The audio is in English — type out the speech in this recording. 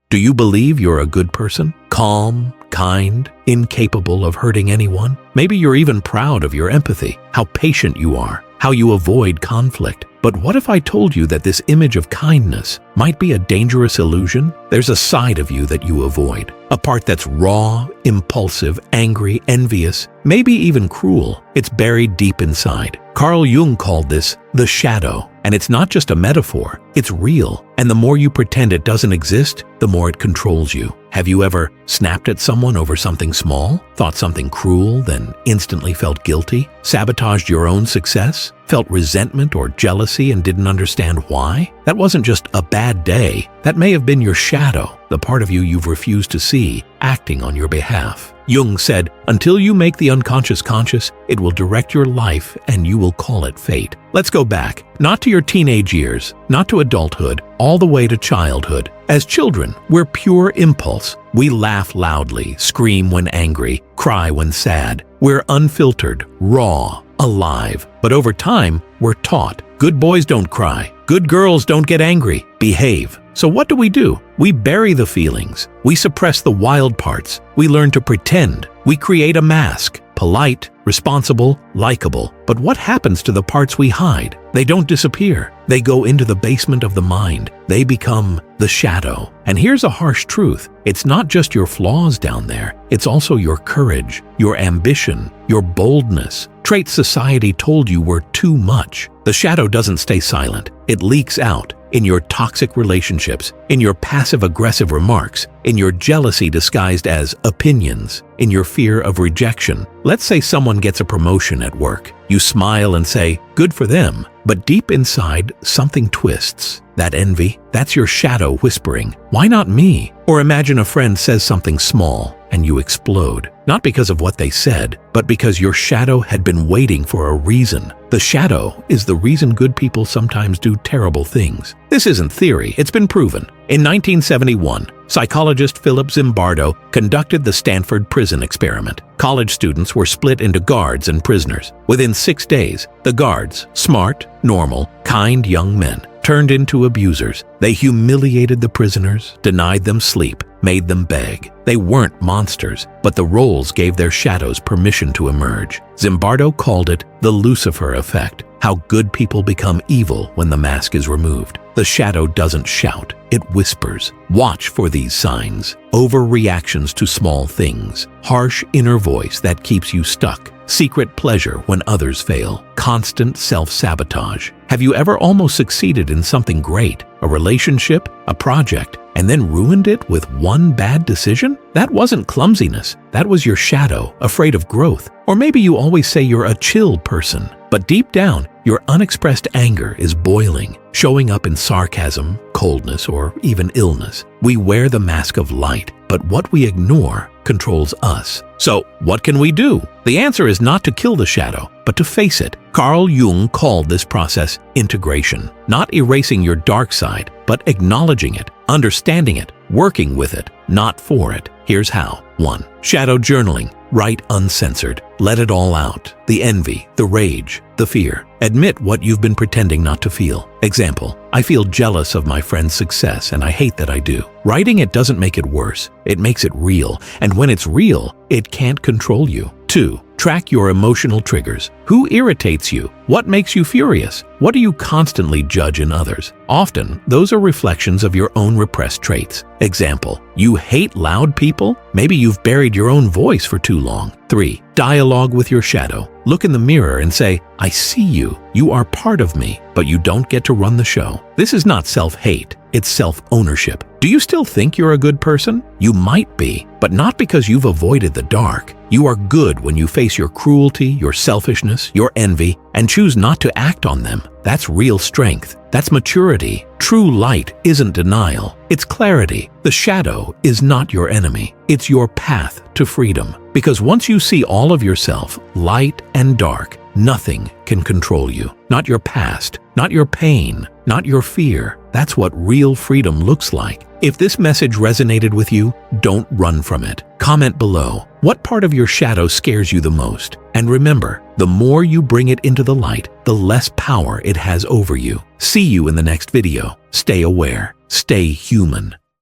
Do you believe you're a good person? Calm, kind, incapable of hurting anyone? Maybe you're even proud of your empathy, how patient you are, how you avoid conflict. But what if I told you that this image of kindness might be a dangerous illusion? There's a side of you that you avoid, a part that's raw, impulsive, angry, envious, maybe even cruel. It's buried deep inside. Carl Jung called this the shadow. And it's not just a metaphor, it's real. And the more you pretend it doesn't exist, the more it controls you. Have you ever snapped at someone over something small, thought something cruel, then instantly felt guilty, sabotaged your own success, felt resentment or jealousy and didn't understand why? That wasn't just a bad day. That may have been your shadow, the part of you you've refused to see, acting on your behalf. Jung said, until you make the unconscious conscious, it will direct your life and you will call it fate. Let's go back, not to your teenage years, not to adulthood, all the way to childhood. As children, we're pure impulse. We laugh loudly, scream when angry, cry when sad. We're unfiltered, raw, alive. But over time, we're taught, good boys don't cry, good girls don't get angry, behave. So what do? We bury the feelings. We suppress the wild parts. We learn to pretend. We create a mask, polite, responsible, likable. But what happens to the parts we hide? They don't disappear. They go into the basement of the mind. They become the shadow. And here's a harsh truth. It's not just your flaws down there. It's also your courage, your ambition, your boldness. Traits society told you were too much. The shadow doesn't stay silent. It leaks out. In your toxic relationships, in your passive-aggressive remarks, in your jealousy disguised as opinions, in your fear of rejection. Let's say someone gets a promotion at work. You smile and say, good for them. But deep inside, something twists. That envy, that's your shadow whispering, why not me? Or imagine a friend says something small and you explode. Not because of what they said, but because your shadow had been waiting for a reason. The shadow is the reason good people sometimes do terrible things. This isn't theory, it's been proven. In 1971, psychologist Philip Zimbardo conducted the Stanford prison experiment. College students were split into guards and prisoners. Within 6 days, the guards, smart, normal, kind young men, turned into abusers. They humiliated the prisoners, denied them sleep, made them beg. They weren't monsters, but the roles gave their shadows permission to emerge. Zimbardo called it the Lucifer Effect, how good people become evil when the mask is removed. The shadow doesn't shout, it whispers. Watch for these signs. Overreactions to small things, harsh inner voice that keeps you stuck, secret pleasure when others fail, constant self-sabotage. Have you ever almost succeeded in something great, a relationship, a project, and then ruined it with one bad decision? That wasn't clumsiness. That was your shadow, afraid of growth. Or maybe you always say you're a chill person, but deep down, your unexpressed anger is boiling, showing up in sarcasm, coldness, or even illness. We wear the mask of light, but what we ignore controls us. So, what can we do? The answer is not to kill the shadow, but to face it. Carl Jung called this process integration, not erasing your dark side, but acknowledging it, understanding it, working with it, not for it. Here's how. 1. Shadow journaling. Write uncensored. Let it all out. The envy, the rage, the fear. Admit what you've been pretending not to feel. Example, I feel jealous of my friend's success and I hate that I do. Writing it doesn't make it worse. It makes it real. And when it's real, it can't control you. 2. Track your emotional triggers. Who irritates you? What makes you furious? What do you constantly judge in others? Often, those are reflections of your own repressed traits. Example, you hate loud people? Maybe you've buried your own voice for too long. 3. Dialogue with your shadow. Look in the mirror and say, I see you. You are part of me, but you don't get to run the show. This is not self-hate. It's self-ownership. Do you still think you're a good person? You might be, but not because you've avoided the dark. You are good when you face your cruelty, your selfishness, your envy, and choose not to act on them. That's real strength. That's maturity. True light isn't denial. It's clarity. The shadow is not your enemy. It's your path to freedom. Because once you see all of yourself, light and dark, nothing can control you. Not your past, not your pain, not your fear. That's what real freedom looks like. If this message resonated with you, don't run from it. Comment below. What part of your shadow scares you the most? And remember, the more you bring it into the light, the less power it has over you. See you in the next video. Stay aware. Stay human.